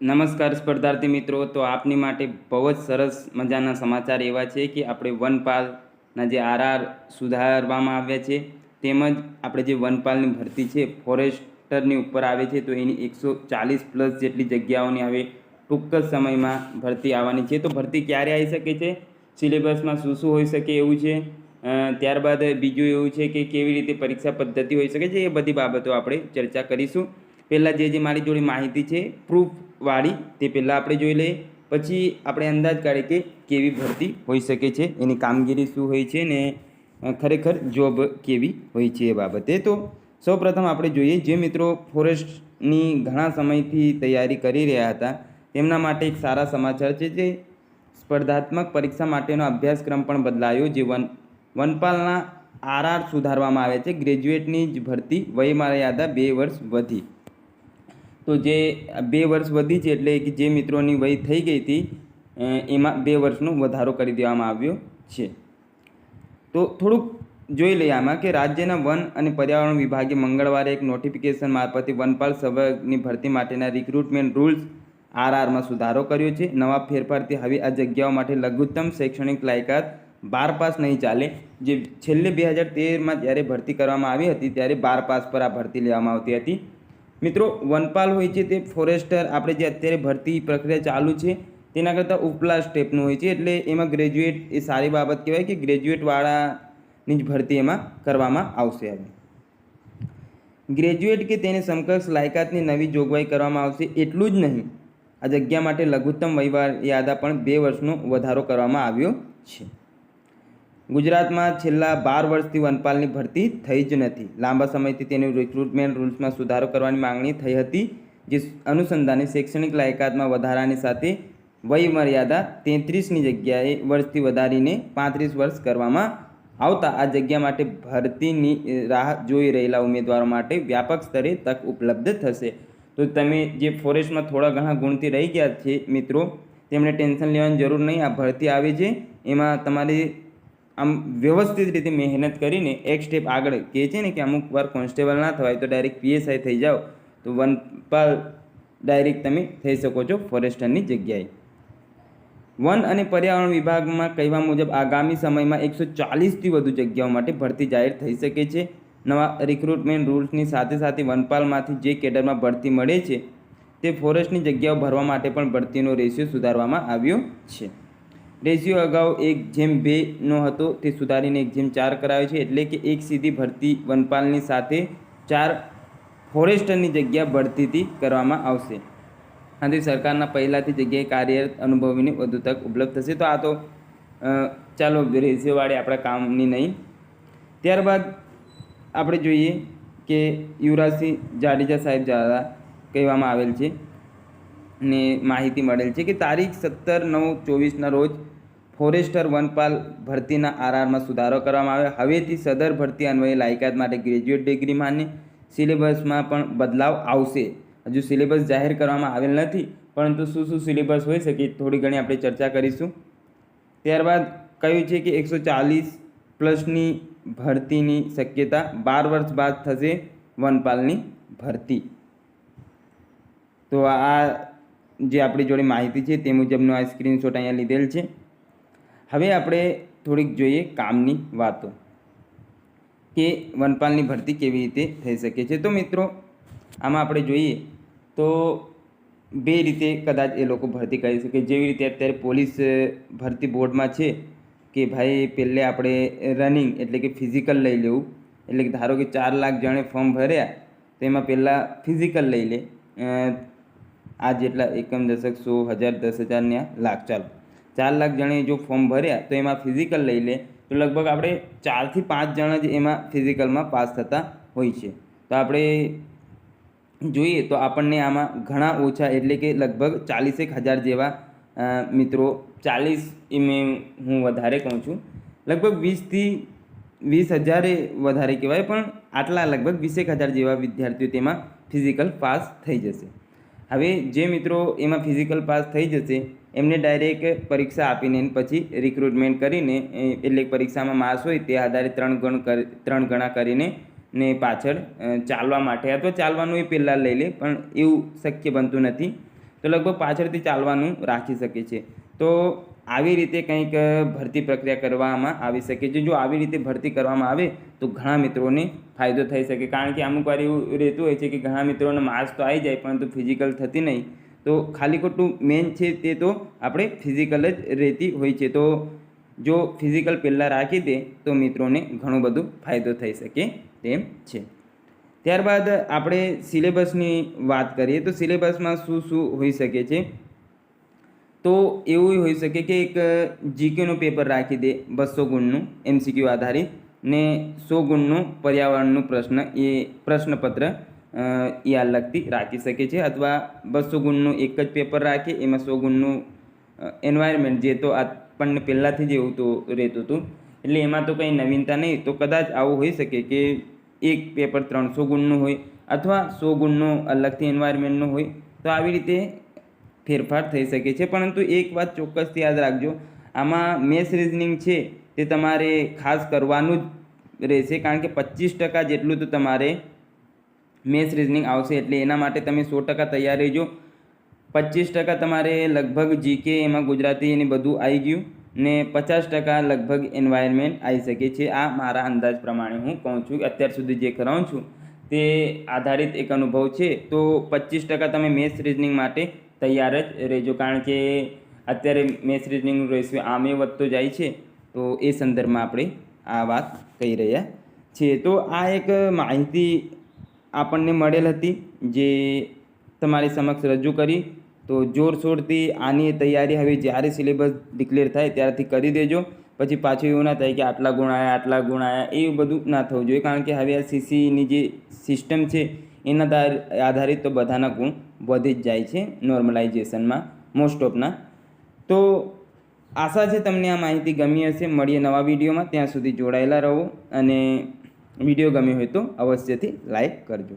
નમસ્કાર સ્પર્ધાર્થી મિત્રો, તો આપની માટે બહુ જ સરસ મજાના સમાચાર એવા છે કે આપણે વનપાલના જે આરઆર સુધારવામાં આવ્યા છે, તેમજ આપણે જે વનપાલની ભરતી છે ફોરેસ્ટરની ઉપર આવે છે, તો એની 140+ જેટલી જગ્યાઓની હવે ટૂંક જ સમયમાં ભરતી આવવાની છે. તો ભરતી ક્યારે આવી શકે છે, સિલેબસમાં શું શું હોઈ શકે એવું છે, ત્યારબાદ બીજું એવું છે કે કેવી રીતે પરીક્ષા પદ્ધતિ હોઈ શકે છે, એ બધી બાબતો આપણે ચર્ચા કરીશું. પહેલાં જે મારી જોડે માહિતી છે પ્રૂફવાળી, તે પહેલાં આપણે જોઈ લઈએ, પછી આપણે અંદાજ કાઢીએ કે કેવી ભરતી હોઈ શકે છે, એની કામગીરી શું હોય છે ને ખરેખર જોબ કેવી હોય છે એ બાબતે. તો સૌપ્રથમ આપણે જોઈએ, જે મિત્રો ફોરેસ્ટની ઘણા સમયથી તૈયારી કરી રહ્યા હતા તેમના માટે એક સારા સમાચાર છે. જે સ્પર્ધાત્મક પરીક્ષા માટેનો અભ્યાસક્રમ પણ બદલાયો. જે વનપાલના આરઆર સુધારવામાં આવે છે. ગ્રેજ્યુએટની જ ભરતી વયમર્યાદા 2 વર્ષ વધી. તો જે 2 વર્ષ વધી છે એટલે કે જે મિત્રોની વય થઈ ગઈ હતી એમાં 2 વર્ષનો વધારો કરી દેવામાં આવ્યો છે. તો થોડુંક જોઈ લઈએ આમાં કે રાજ્યના વન અને પર્યાવરણ વિભાગે મંગળવારે એક નોટિફિકેશન મારફતે વનપાલ સભ્યની ભરતી માટેના રિક્રુટમેન્ટ રૂલ્સ આરઆરમાં સુધારો કર્યો છે. નવા ફેરફારથી હવે આ જગ્યાઓ માટે લઘુત્તમ શૈક્ષણિક લાયકાત 12 પાસ નહીં ચાલે. જે છેલ્લે 2013માં જ્યારે ભરતી કરવામાં આવી હતી ત્યારે 12 પાસ પર આ ભરતી લેવામાં આવતી હતી. મિત્રો, વનપાલ હોય છે તે ફોરેસ્ટર આપણે જે અત્યારે ભરતી પ્રક્રિયા ચાલુ છે તેના કરતાં ઉપલા સ્ટેપનું હોય છે. એટલે એમાં ગ્રેજ્યુએટ એ સારી બાબત કહેવાય કે ગ્રેજ્યુએટવાળાની જ ભરતી એમાં કરવામાં આવશે. હવે ગ્રેજ્યુએટ કે તેને સમકક્ષ લાયકાતની નવી જોગવાઈ કરવામાં આવશે. એટલું જ નહીં, આ જગ્યા માટે લઘુત્તમ વયમર્યાદા પણ 2 વર્ષનો વધારો કરવામાં આવ્યો છે. ગુજરાતમાં છેલ્લા 12 વર્ષથી વનપાલની ભરતી થઈ જ નથી. લાંબા સમયથી તેની રિક્રુટમેન્ટ રૂલ્સમાં સુધારો કરવાની માંગણી થઈ હતી. જે અનુસંધાને શૈક્ષણિક લાયકાતમાં વધારાની સાથે વયમર્યાદા 33ની જગ્યાએ વર્ષથી વધારીને 35 વર્ષ કરવામાં આવતા આ જગ્યા માટે ભરતીની રાહ જોઈ રહેલા ઉમેદવારો માટે વ્યાપક સ્તરે તક ઉપલબ્ધ થશે. તો તમે જે ફોરેસ્ટમાં થોડા ઘણા ગુણથી રહી ગયા છે મિત્રો, તેમણે ટેન્શન લેવાની જરૂર નહીં. આ ભરતી આવે છે એમાં તમારે આમ વ્યવસ્થિત રીતે મહેનત કરીને એક સ્ટેપ આગળ કહે છે ને કે અમુક વાર કોન્સ્ટેબલ ના થવાય તો ડાયરેક્ટ પીએસઆઈ થઈ જાઓ, તો વનપાલ ડાયરેક્ટ તમે થઈ શકો છો ફોરેસ્ટરની જગ્યાએ. વન અને પર્યાવરણ વિભાગમાં કહેવા મુજબ આગામી સમયમાં 140થી વધુ જગ્યાઓ માટે ભરતી જાહેર થઈ શકે છે. નવા રિક્રુટમેન્ટ રૂલ્સની સાથે સાથે વનપાલમાંથી જે કેડરમાં ભરતી મળે છે તે ફોરેસ્ટની જગ્યાઓ ભરવા માટે પણ ભરતીનો રેશિયો સુધારવામાં આવ્યો છે. રેશિયો અગાઉ 1:2 હતો, તે સુધારીને 1:4 કરાયો છે. એટલે કે એક સીધી ભરતી વનપાલની સાથે 4 ફોરેસ્ટરની જગ્યા ભરતીથી કરવામાં આવશે. આથી સરકારના પહેલાંથી જગ્યાએ કાર્યરત અનુભવીને વધુ તક ઉપલબ્ધ થશે. તો આ તો ચાલો રેશિયોવાળી આપણા કામની નહીં. ત્યારબાદ આપણે જોઈએ કે યુવરાજસિંહ જાડેજા સાહેબ દ્વારા કહેવામાં આવેલ છે ને માહિતી મળેલ છે કે તારીખ 17/9/24ના રોજ ફોરેસ્ટર વનપાલ ભરતીના આરઆરમાં સુધારો કરવામાં આવ્યો. હવેથી સદર ભરતી અન્વયે લાયકાત માટે ગ્રેજ્યુએટ ડિગ્રી માન્ય. સિલેબસમાં પણ બદલાવ આવશે. હજુ સિલેબસ જાહેર કરવામાં આવેલ નથી, પરંતુ શું શું સિલેબસ હોઈ શકે થોડી ઘણી આપણે ચર્ચા કરીશું. ત્યારબાદ કહ્યું છે કે 140+ની ભરતીની શક્યતા. 12 વર્ષ બાદ થશે વનપાલની ભરતી. તો આ જે આપણી જોડે માહિતી છે તે મુજબનો આ સ્ક્રીનશોટ અહીંયા લીધેલ છે. હવે આપણે થોડીક જોઈએ કામની વાતો કે વનપાલની ભરતી કેવી રીતે થઈ શકે છે. તો મિત્રો, આમાં આપણે જોઈએ તો 2 રીતે કદાચ એ લોકો ભરતી કરી શકે. જેવી રીતે અત્યારે પોલીસ ભરતી બોર્ડમાં છે કે ભાઈ પહેલે આપણે રનિંગ એટલે કે ફિઝિકલ લઈ લેવું. એટલે કે ધારો કે 4 લાખ જણે ફોર્મ ભર્યા તો એમાં પહેલાં ફિઝિકલ લઈ લે. આ જેટલા એકમ, દશક, 100, 1000, 10,000 ને લાખ, ચાલો 4 લાખ જણે જો ફોર્મ ભર્યા તો એમાં ફિઝિકલ લઈ લે તો લગભગ આપણે 4 થી 5 જણા જ એમાં ફિઝિકલમાં પાસ થતા હોય છે. તો આપણે જોઈએ તો આપણને આમાં ઘણા ઓછા એટલે કે લગભગ 40,000 જેવા મિત્રો, 40 મેં હું વધારે કહું છું, લગભગ 20,000 વધારે કહેવાય, પણ આટલા લગભગ 20,000 જેવા વિદ્યાર્થીઓ તેમાં ફિઝિકલ પાસ થઈ જશે. હવે જે મિત્રો એમાં ફિઝિકલ પાસ થઈ જશે એમને ડાયરેક્ટ પરીક્ષા આપીને પછી રિક્રુટમેન્ટ કરીને, એટલે પરીક્ષામાં માર્ક્સ હોય તે આધારે 3 ગણા કરીને ને પાછળ ચાલવા માટે અથવા ચાલવાનું એ પહેલાં લઈ લે, પણ એવું શક્ય બનતું નથી. તો લગભગ પાછળથી ચાલવાનું રાખી શકે છે. તો આવી રીતે કંઈક ભરતી પ્રક્રિયા કરવામાં આવી શકે છે. જો આવી રીતે ભરતી કરવામાં આવે તો ઘણા મિત્રોને ફાયદો થઈ શકે, કારણ કે અમુક વાર એવું રહેતું હોય છે કે ઘણા મિત્રોને માર્ક્સ તો આવી જાય પરંતુ ફિઝિકલ થતી નહીં. તો ખાલી ખોટું મેન છે તે તો આપણે ફિઝિકલ જ રહેતી હોય છે. તો જો ફિઝિકલ પહેલાં રાખી દે તો મિત્રોને ઘણો બધો ફાયદો થઈ શકે તેમ છે. ત્યારબાદ આપણે સિલેબસની વાત કરીએ તો સિલેબસમાં શું શું હોઈ શકે છે. તો એવું હોઈ શકે કે એક જીકેનું પેપર રાખી દે 200 ગુણનું MCQ આધારિત, ને 100 ગુણનું પર્યાવરણનું પ્રશ્નપત્ર એ અલગથી રાખી શકે છે. અથવા 200 ગુણનું એક જ પેપર રાખે, એમાં 100 ગુણનું એન્વાયરમેન્ટ, જે તો આપણને પહેલાંથી જ એવું તો રહેતું હતું, એટલે એમાં તો કંઈ નવીનતા નહીં. તો કદાચ આવું હોઈ શકે કે એક પેપર 300 ગુણનું હોય અથવા 100 ગુણનું અલગથી એન્વાયરમેન્ટનું હોય. તો આવી રીતે ફેરફાર થઈ શકે છે. પરંતુ એક વાત ચોક્કસથી યાદ રાખજો, આમાં મેથ્સ રિઝનિંગ છે તે તમારે ખાસ કરવાનું જ રહેશે, કારણ કે 25% જેટલું તો તમારે મેથ્સ રિઝનિંગ આવશે. એટલે એના માટે તમે 100% તૈયાર રહેજો. 25% તમારે લગભગ જીકે, એમાં ગુજરાતી અને બધું આવી ગયું, ને 50% લગભગ એન્વાયરમેન્ટ આવી શકે છે. આ મારા અંદાજ પ્રમાણે હું કહું છું, અત્યાર સુધી જે કરાવું છું તે આધારિત એક અનુભવ છે. તો 25% તમે મેથ્સ રિઝનિંગ માટે તૈયાર જ રહેજો, કારણ કે અત્યારે મેથ્સ રિઝનિંગનું રેશિયો આમે વધતો જાય છે. તો એ સંદર્ભમાં આપણે આ વાત કહી રહ્યા છીએ. તો આ એક માહિતી આપણને મળેલ હતી જે તમારી સમક્ષ રજૂ કરી. તો જોરશોરથી આની તૈયારી હવે જ્યારે સિલેબસ ડિક્લેર થાય ત્યારથી કરી દેજો. પછી પાછું એવું ના થાય કે આટલા ગુણ આવ્યા એવું બધું ના થવું જોઈએ, કારણ કે હવે આ CCની જે સિસ્ટમ છે એના આધારિત તો બધાના ગુણ વધી જ જાય છે નોર્મલાઇઝેશનમાં મોસ્ટ ઓફના. તો આશા છે તમને આ માહિતી ગમી હશે. મળીએ નવા વિડીયોમાં, ત્યાં સુધી જોડાયેલા રહો, અને વિડીયો ગમ્યો હોય તો અવશ્યથી લાઈક કરજો.